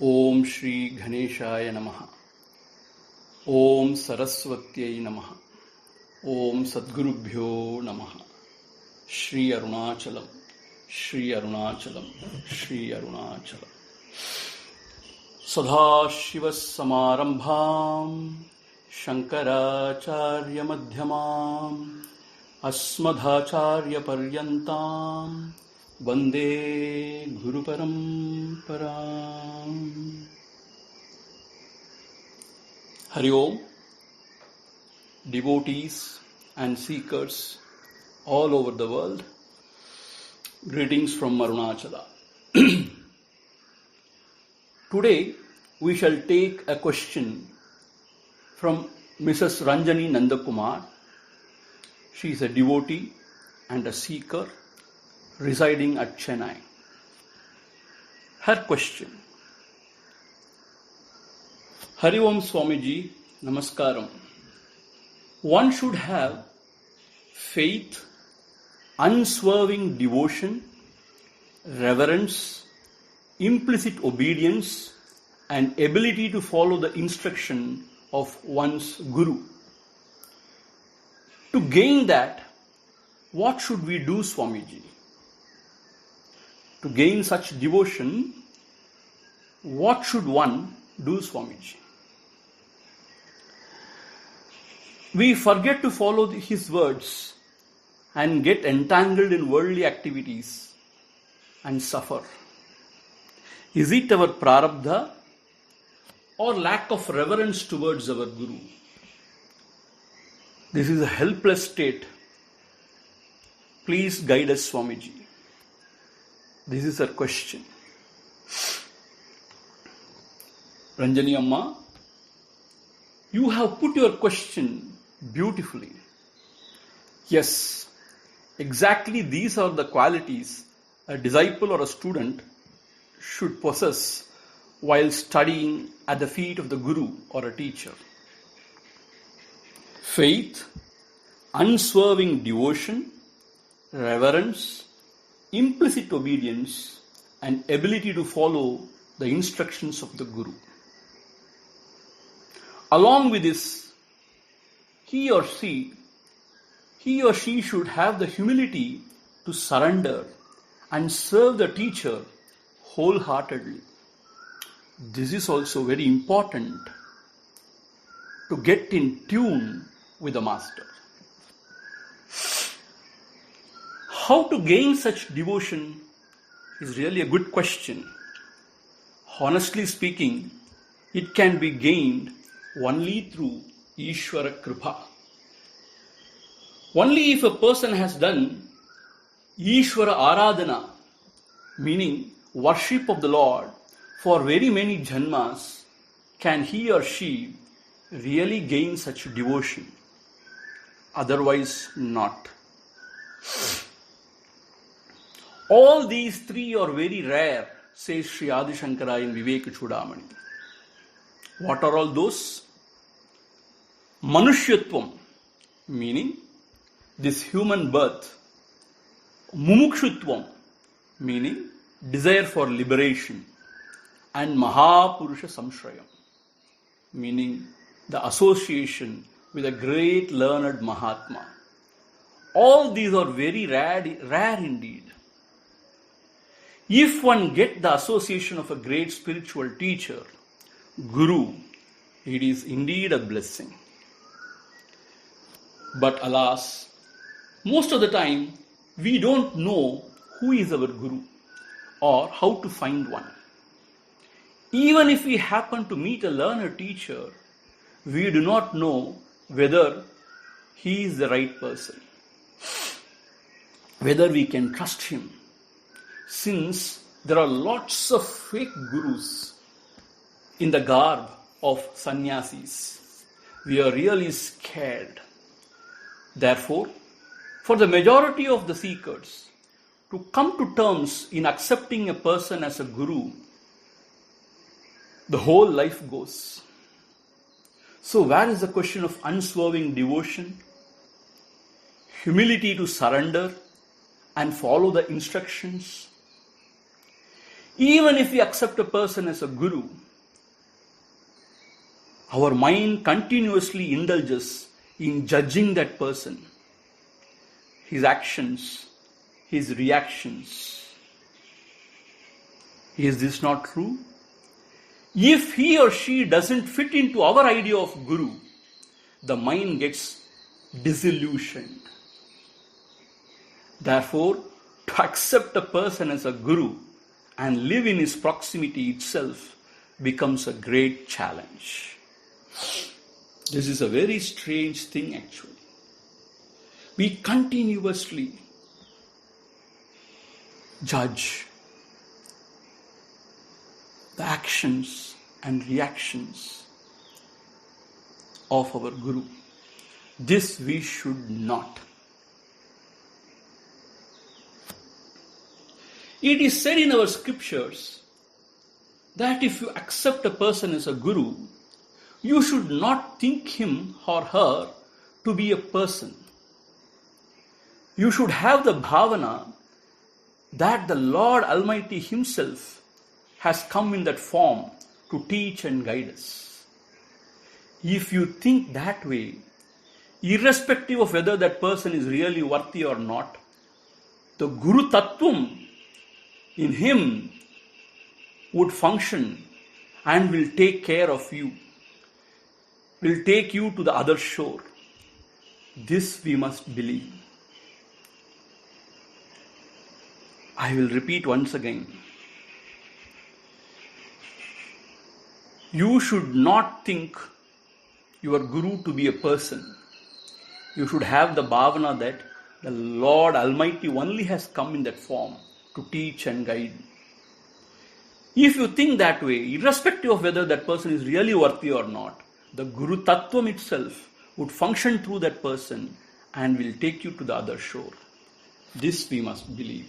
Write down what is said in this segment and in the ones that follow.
ओम श्री गणेशाय नमः। ओम सरस्वत्यै नमः। ओम सद्गुरुभ्यो नमः। श्री अरुणाचलम, श्री अरुणाचलम, श्री अरुणाचलम। सदाशिवसमारंभां शंकराचार्यमध्यमाम् अस्मदाचार्यपर्यन्तां वन्दे गुरुपरम्पराम्। Hari Om, devotees and seekers all over the world. Greetings from Arunachala. Today we shall take a question from Mrs. Ranjani Nandakumar. She is a devotee and a seeker residing at Chennai. Her question: Hari Om Swamiji, Namaskaram. One should have faith, unswerving devotion, reverence, implicit obedience, and ability to follow the instruction of one's Guru. To gain that, what should we do, Swamiji? To gain such devotion, what should one do, Swamiji? We forget to follow his words and get entangled in worldly activities and suffer. Is it our prarabdha or lack of reverence towards our Guru? This is a helpless state. Please guide us, Swamiji. This is our question. Ranjani Amma, you have put your question beautifully. Yes, exactly these are the qualities a disciple or a student should possess while studying at the feet of the Guru or a teacher. Faith, unswerving devotion, reverence, implicit obedience, and ability to follow the instructions of the Guru. Along with this, he or she should have the humility to surrender and serve the teacher wholeheartedly. This is also very important to get in tune with the Master. How to gain such devotion is really a good question. Honestly speaking, it can be gained only through Ishvara Kripa. Only if a person has done Ishvara Aradhana, meaning worship of the Lord, for very many janmas, can he or she really gain such devotion. Otherwise, not. All these three are very rare, says Sri Adi Shankara in Viveka Chudamani. What are all those? Manushyatvam, meaning this human birth. Mumukshutvam, meaning desire for liberation. And Mahapurusha Samshrayam, meaning the association with a great learned Mahatma. All these are very rare indeed. If one gets the association of a great spiritual teacher, Guru, it is indeed a blessing. But alas, most of the time we don't know who is our Guru or how to find one. Even if we happen to meet a learned teacher, we do not know whether he is the right person, whether we can trust him, since there are lots of fake gurus in the garb of sannyasis. We are really scared. Therefore, for the majority of the seekers to come to terms in accepting a person as a guru, the whole life goes. So where is the question of unswerving devotion, humility to surrender and follow the instructions? Even if we accept a person as a guru, our mind continuously indulges in judging that person, his actions, his reactions. Is this not true? If he or she doesn't fit into our idea of guru, the mind gets disillusioned. Therefore, to accept a person as a guru and live in his proximity itself becomes a great challenge. This is a very strange thing actually. We continuously judge the actions and reactions of our guru. This we should not. It is said in our scriptures that if you accept a person as a guru, you should not think him or her to be a person. You should have the bhavana that the Lord Almighty Himself has come in that form to teach and guide us. If you think that way, irrespective of whether that person is really worthy or not, the Guru Tattvam in him would function and will take care of you, will take you to the other shore. This we must believe. I will repeat once again. You should not think your guru to be a person. You should have the bhavana that the Lord Almighty only has come in that form to teach and guide. If you think that way, irrespective of whether that person is really worthy or not, the Guru Tattvam itself would function through that person and will take you to the other shore. This we must believe.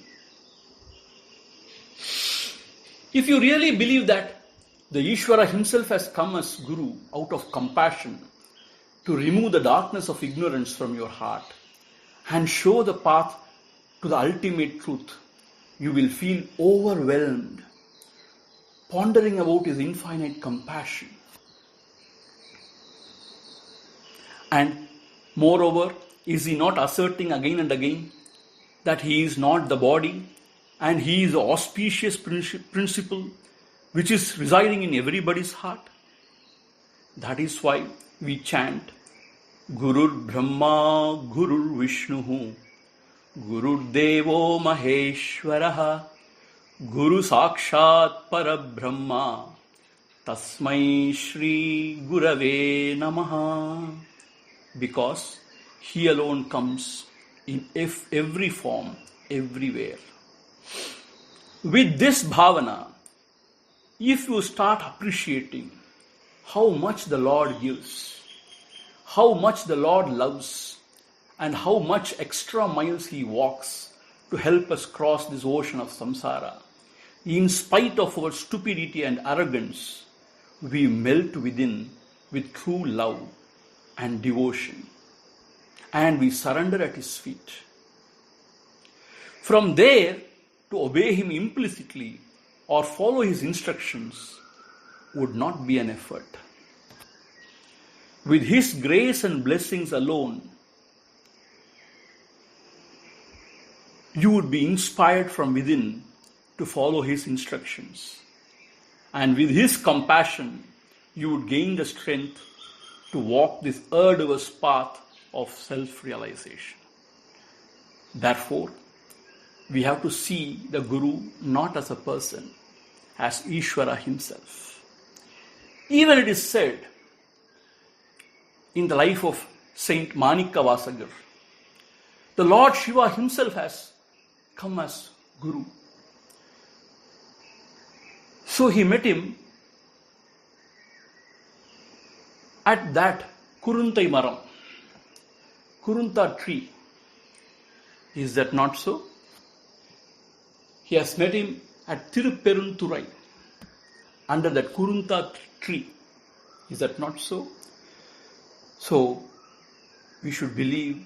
If you really believe that the Ishvara himself has come as Guru out of compassion to remove the darkness of ignorance from your heart and show the path to the ultimate truth, you will feel overwhelmed, pondering about his infinite compassion. And moreover, is he not asserting again and again that he is not the body and he is the auspicious principle which is residing in everybody's heart? That is why we chant Gurur Brahma Gurur Vishnu Gurur Devo Maheshwaraha Guru Sakshat Parabrahma Tasmai Shri Gurave Namaha. Because he alone comes in every form, everywhere. With this bhavana, if you start appreciating how much the Lord gives, how much the Lord loves, and how much extra miles He walks to help us cross this ocean of samsara, in spite of our stupidity and arrogance, we melt within with true love and devotion, and we surrender at His feet. From there, to obey Him implicitly or follow His instructions would not be an effort. With His grace and blessings alone, you would be inspired from within to follow His instructions. And with His compassion, you would gain the strength to walk this arduous path of self-realization. Therefore, we have to see the Guru not as a person, as Ishvara himself. Even it is said in the life of Saint Manikya Vasagar, the Lord Shiva himself has come as Guru. So he met him at that Kuruntai Maram, Kurunta tree. Is that not so? He has met him at Tirupperunturai, under that Kurunta tree. Is that not so? So, we should believe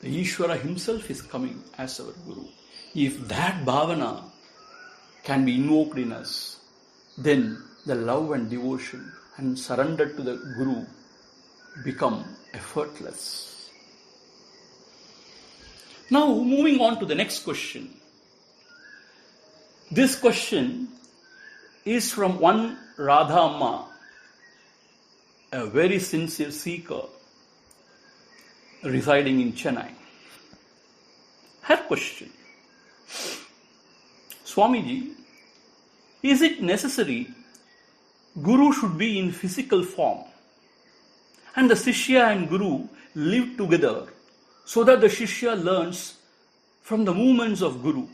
the Ishvara himself is coming as our Guru. If that bhavana can be invoked in us, then the love and devotion and surrender to the Guru become effortless. Now, moving on to the next question. This question is from one Radha Amma, a very sincere seeker residing in Chennai. Her question: Swamiji, is it necessary Guru should be in physical form and the Shishya and Guru live together so that the Shishya learns from the movements of Guru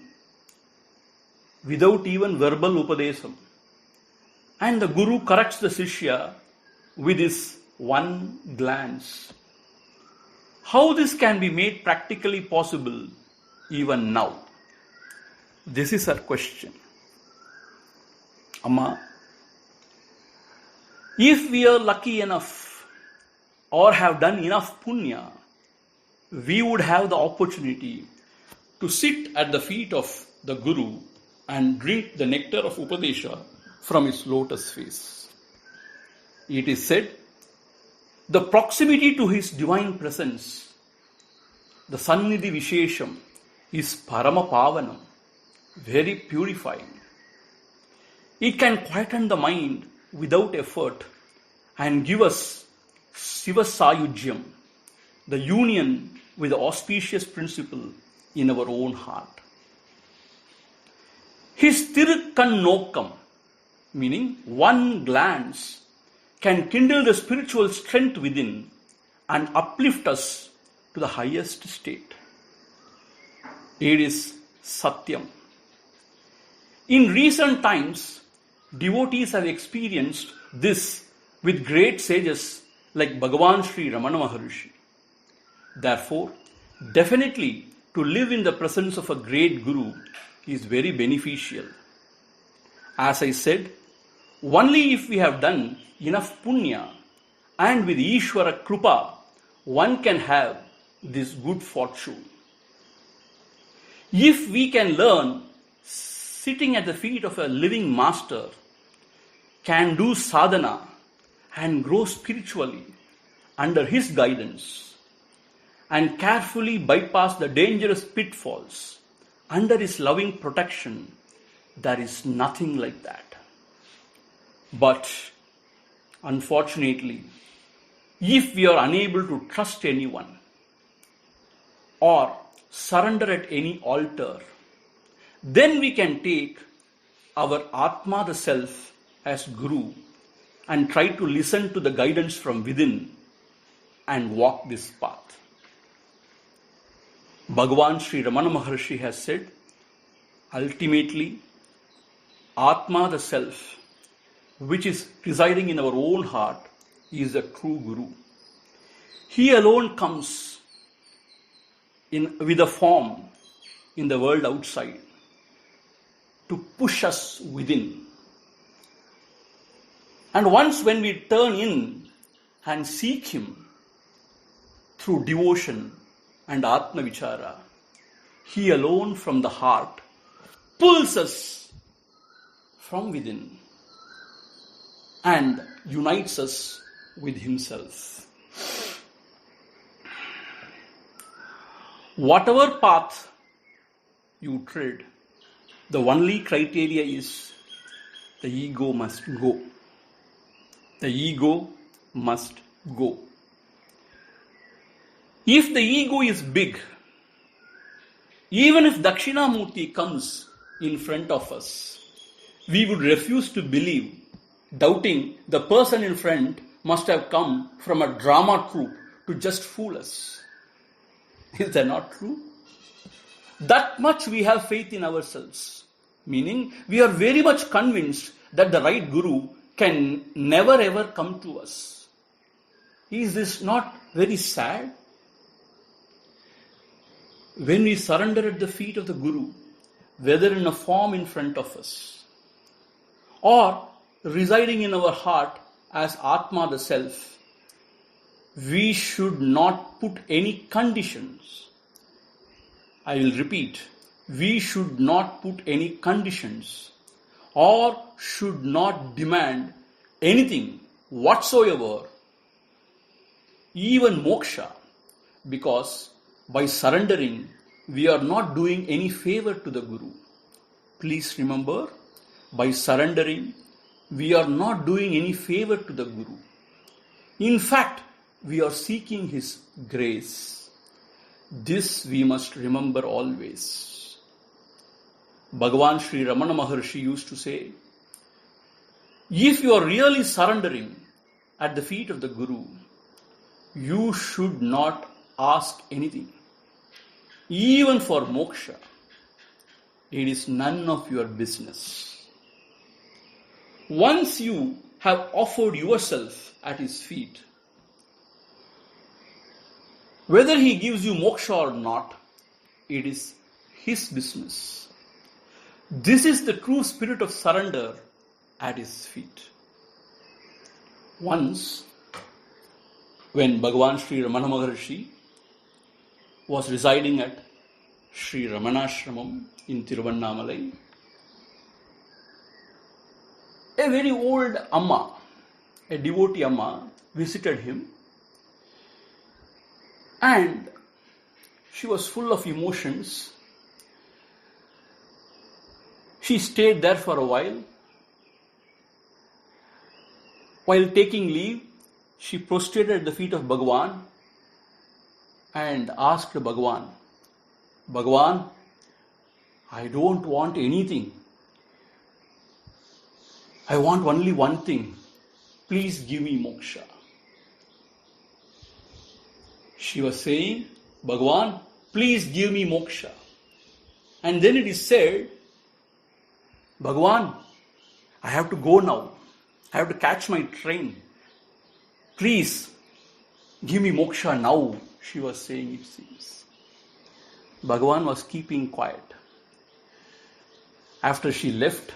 without even verbal upadesam, and the Guru corrects the Shishya with his one glance? How this can be made practically possible even now? This is her question. Amma, if we are lucky enough or have done enough punya, we would have the opportunity to sit at the feet of the Guru and drink the nectar of Upadesha from his lotus face. It is said, the proximity to his divine presence, the Sannidhi Vishesham, is Parama Pavanam, very purifying. It can quieten the mind without effort and give us Siva Sayujyam, the union with the auspicious principle in our own heart. His Tirukannokam, meaning one glance, can kindle the spiritual strength within and uplift us to the highest state. It is Satyam. In recent times, devotees have experienced this with great sages like Bhagavan Sri Ramana Maharshi. Therefore, definitely to live in the presence of a great Guru is very beneficial. As I said, only if we have done enough punya and with Ishvara Krupa, one can have this good fortune. If we can learn sitting at the feet of a living master, can do sadhana and grow spiritually under his guidance, and carefully bypass the dangerous pitfalls under his loving protection, there is nothing like that. But unfortunately, if we are unable to trust anyone or surrender at any altar, then we can take our Atma, the Self, as Guru and try to listen to the guidance from within and walk this path. Bhagavan Sri Ramana Maharshi has said, ultimately, Atma, the Self, which is residing in our own heart, is a true Guru. He alone comes with a form in the world outside to push us within. And once when we turn in and seek him through devotion and Atma Vichara, he alone from the heart pulls us from within and unites us with himself. Whatever path you tread, the only criteria is the ego must go. The ego must go. If the ego is big, even if Dakshinamurti comes in front of us, we would refuse to believe, doubting the person in front must have come from a drama troupe to just fool us. Is that not true? That much we have faith in ourselves, meaning we are very much convinced that the right Guru can never ever come to us. Is this not very sad? When we surrender at the feet of the Guru, whether in a form in front of us or residing in our heart as Atma, the Self, we should not put any conditions. I will repeat, we should not put any conditions or should not demand anything whatsoever, even moksha, because by surrendering we are not doing any favor to the Guru. Please remember, by surrendering we are not doing any favor to the Guru. In fact, we are seeking his grace. This we must remember always. Bhagavan Sri Ramana Maharshi used to say, if you are really surrendering at the feet of the Guru, you should not ask anything. Even for moksha, it is none of your business. Once you have offered yourself at his feet, whether he gives you moksha or not, it is his business. This is the true spirit of surrender at his feet. Once, when Bhagavan Sri Ramana Maharshi was residing at Sri Ramanashramam in Tiruvannamalai, a very old Amma, a devotee Amma, visited him, and she was full of emotions. She stayed there for a while. While taking leave, she prostrated at the feet of Bhagavan and asked Bhagavan, Bhagavan, I don't want anything. I want only one thing. Please give me moksha. She was saying, Bhagavan, please give me moksha. And then it is said, Bhagavan, I have to go now. I have to catch my train. Please, give me moksha now, she was saying, it seems. Bhagavan was keeping quiet. After she left,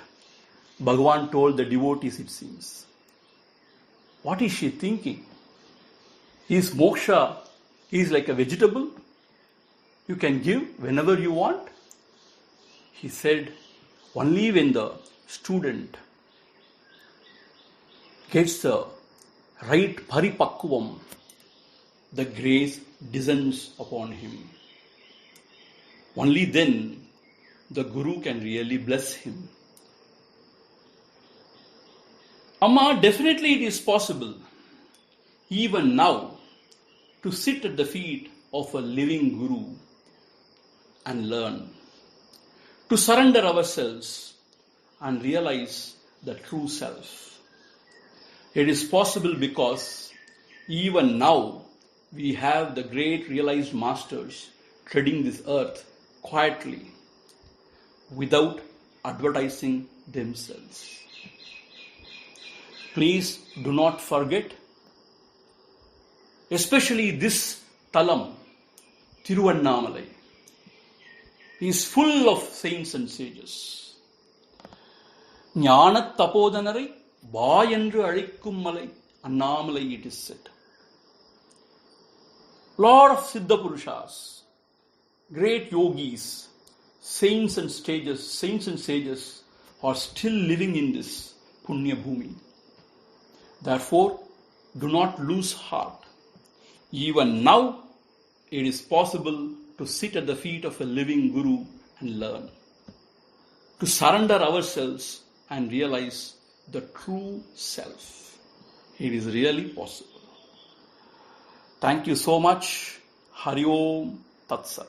Bhagavan told the devotees, it seems, what is she thinking? Is moksha like a vegetable? You can give whenever you want? He said, only when the student gets the right paripakvam, the grace descends upon him. Only then the Guru can really bless him. Amma, definitely it is possible, even now, to sit at the feet of a living Guru and learn, to surrender ourselves and realize the true self. It is possible because even now we have the great realized masters treading this earth quietly without advertising themselves. Please do not forget, especially this Talam, Tiruvannamalai, is full of saints and sages. Jnana Tapodanarai Bayendru Alikkum Malai Annamalai, it is said. Lot of Siddha Purushas, great yogis, saints and sages are still living in this Punya Bhumi. Therefore, do not lose heart. Even now, it is possible to sit at the feet of a living Guru and learn, to surrender ourselves and realize the true self. It is really possible. Thank you so much. Hari Om Tat Sat.